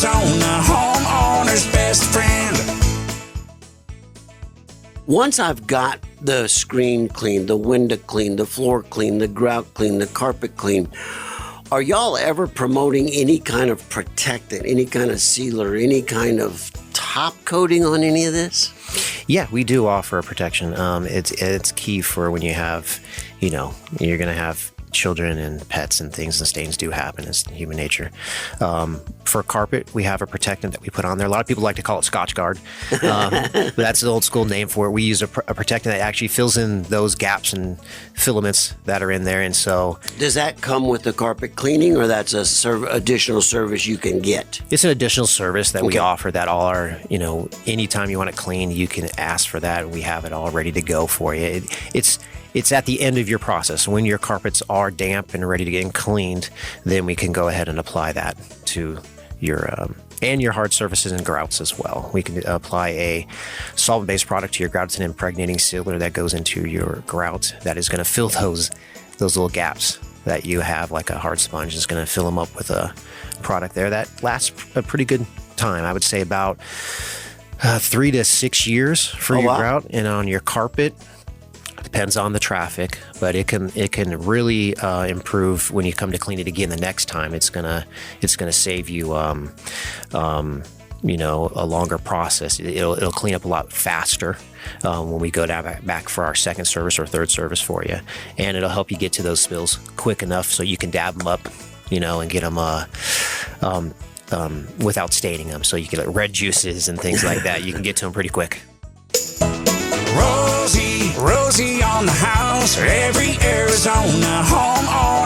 Arizona, homeowner's best friend. Once I've got the screen clean, the window clean, the floor clean, the grout clean, the carpet clean, are y'all ever promoting any kind of protectant, any kind of sealer, any kind of top coating on any of this? Yeah, we do offer a protection. It's key for when you have, you're going to have children and pets and things, and stains do happen. It's human nature. For carpet, we have a protectant that we put on there. A lot of people like to call it Scotch Guard. But that's the old school name for it. We use a protectant that actually fills in those gaps and filaments that are in there. And so, does that come with the carpet cleaning, or that's a additional service you can get? It's an additional service that we offer that all our, anytime you want it clean, you can ask for that. We have it all ready to go for you. It's at the end of your process. When your carpets are damp and ready to get cleaned, then we can go ahead and apply that to your and your hard surfaces and grouts as well. We can apply a solvent-based product to your grouts, an impregnating sealer that goes into your grout that is going to fill those little gaps that you have, like a hard sponge is going to fill them up with a product there that lasts a pretty good time. I would say about 3 to 6 years for your grout. And on your carpet, depends on the traffic, but it can really improve when you come to clean it again the next time. It's gonna save you a longer process. It'll clean up a lot faster when we go back for our second service or third service for you, and it'll help you get to those spills quick enough so you can dab them up, and get them without staining them. So you get like red juices and things like that. You can get to them pretty quick. Rosie on the house, every Arizona homeowner.